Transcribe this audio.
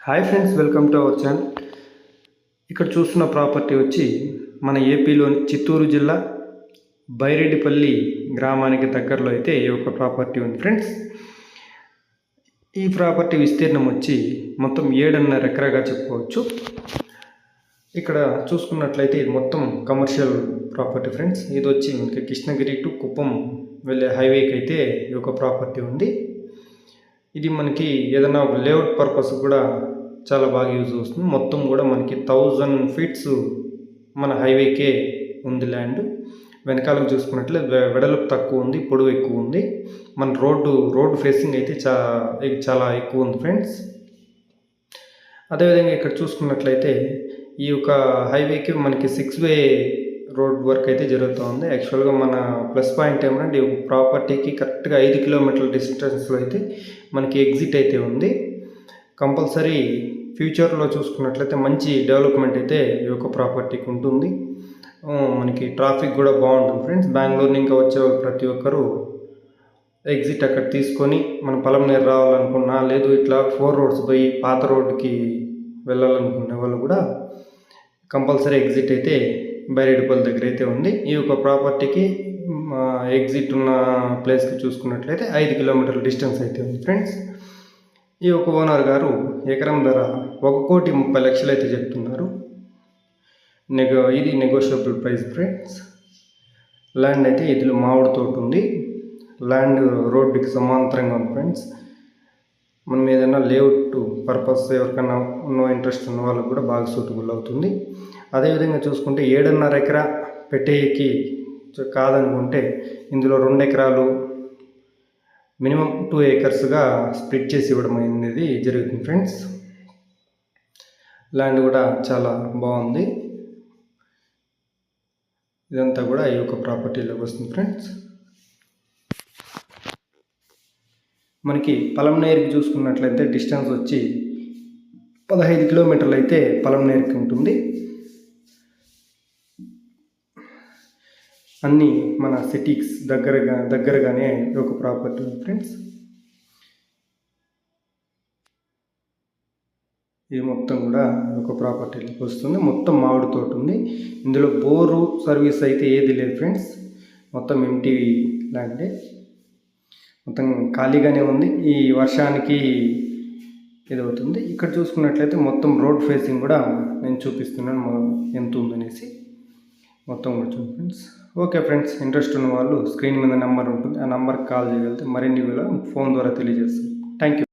Hi friends, welcome to our channel. ఇక్కడ చూస్తున్న property వచ్చి మన ఏపీలోని చిత్తూరు జిల్లా బైరెడ్డిపల్లి గ్రామానికి దగ్గరలో అయితే ఈ ఒక ప్రాపర్టీ ఉంది ఫ్రెండ్స్. ఈ ప్రాపర్టీ విస్తీర్ణం వచ్చి మొత్తం 7.5 ఎకరాగా చెప్పుకోవచ్చు. ఇక్కడ చూసుకున్నట్లయితే ఇది మొత్తం కమర్షియల్ ప్రాపర్టీ ఫ్రెండ్స్. ఇది వచ్చి మనకి కృష్ణగిరి టు కుప్పం వెళ్ళే హైవేకి అయితే ఈ ఒక ప్రాపర్టీ ఉంది. ఇది మనకి ఏదైనా లేఅవుట్ పర్పస్ కూడా చాలా బాగా యూజ్ వస్తుంది. మొత్తం కూడా మనకి 1000 ఫీట్స్ మన హైవేకే ఉంది ల్యాండ్. వెనకాలకు చూసుకున్నట్లే వెడల్పు తక్కువ ఉంది, పొడవు ఎక్కువ ఉంది. మన రోడ్డు ఫేసింగ్ అయితే చాలా ఎక్కువ ఉంది ఫ్రెండ్స్. అదేవిధంగా ఇక్కడ చూసుకున్నట్లయితే ఈ యొక్క హైవేకి మనకి 6-వే రోడ్ వర్క్ అయితే జరుగుతూ ఉంది. యాక్చువల్గా మన ప్లస్ పాయింట్ ఏమంటే ఈ ప్రాపర్టీకి కరెక్ట్గా 5 కిలోమీటర్ల డిస్టెన్స్లో అయితే మనకి ఎగ్జిట్ అయితే ఉంది. కంపల్సరీ ఫ్యూచర్లో చూసుకున్నట్లయితే మంచి డెవలప్మెంట్ అయితే ఈ యొక్క ప్రాపర్టీకి ఉంటుంది. మనకి ట్రాఫిక్ కూడా బాగుంటుంది ఫ్రెండ్స్. బెంగళూరు ఇంకా వచ్చేవాళ్ళు ప్రతి ఒక్కరూ ఎగ్జిట్ అక్కడ తీసుకొని మనం పలమనేరు రావాలనుకున్నా, లేదు ఇట్లా 4 రోడ్స్ పోయి పాత రోడ్డుకి వెళ్ళాలనుకునే వాళ్ళు కూడా కంపల్సరీ ఎగ్జిట్ అయితే బైరెడ్డిపల్లి దగ్గర అయితే ఉంది. ఈ యొక్క ప్రాపర్టీకి ఎగ్జిట్ ఉన్న ప్లేస్కి చూసుకున్నట్లయితే 5 కిలోమీటర్ల డిస్టెన్స్ అయితే ఉంది ఫ్రెండ్స్. ఈ యొక్క ఓనర్ గారు ఎకరం ధర 1,30,00,000 అయితే చెప్తున్నారు. ఇది నెగోషియబుల్ ప్రైస్ ఫ్రెండ్స్. ల్యాండ్ అయితే ఇదిలో మామిడి తోట ఉంది. ల్యాండ్ రోడ్డుకి సమాంతరంగా ఉంది ఫ్రెండ్స్. మనం ఏదైనా లేఅవుట్ పర్పస్ ఎవరికైనా ఇంట్రెస్ట్ ఉన్న వాళ్ళకు కూడా బాగా సూటబుల్ అవుతుంది. అదేవిధంగా చూసుకుంటే 7.5 ఎకరా పెట్టేకి కాదనుకుంటే ఇందులో 2 ఎకరాలు మినిమం 2 ఏకర్స్గా స్ప్లిట్ చేసి ఇవ్వడం అనేది జరుగుతుంది ఫ్రెండ్స్. ల్యాండ్ కూడా చాలా బాగుంది. ఇదంతా కూడా ఈ యొక్క ప్రాపర్టీలోకి వస్తుంది ఫ్రెండ్స్. మనకి పలమనేరుకి చూసుకున్నట్లయితే డిస్టెన్స్ వచ్చి 15 కిలోమీటర్లు అయితే పలమనేరుకి ఉంటుంది. అన్నీ మన సిటీస్ దగ్గరగానే ఒక ప్రాపర్టీ ఉంది ఫ్రెండ్స్. ఇది మొత్తం కూడా ఒక ప్రాపర్టీలోకి వస్తుంది. మొత్తం మామిడి తోట ఉంది. ఇందులో బోరు సర్వీస్ అయితే ఏది లేదు ఫ్రెండ్స్. మొత్తం ఎంటీ ల్యాండే, మొత్తం ఖాళీగానే ఉంది. ఈ వర్షానికి ఇది అవుతుంది. ఇక్కడ చూసుకున్నట్లయితే మొత్తం రోడ్ ఫేసింగ్ కూడా నేను చూపిస్తున్నాను ఎంత ఉందనేసి. మొత్తం కూడా చూడండి ఫ్రెండ్స్. ఓకే ఫ్రెండ్స్, ఇంట్రెస్ట్ ఉన్న వాళ్ళు స్క్రీన్ మీద నెంబర్ ఉంటుంది, ఆ నెంబర్కి కాల్ చేయగలిగితే మరిన్ని వివరాలు ఫోన్ ద్వారా తెలియజేస్తాను. Thank you.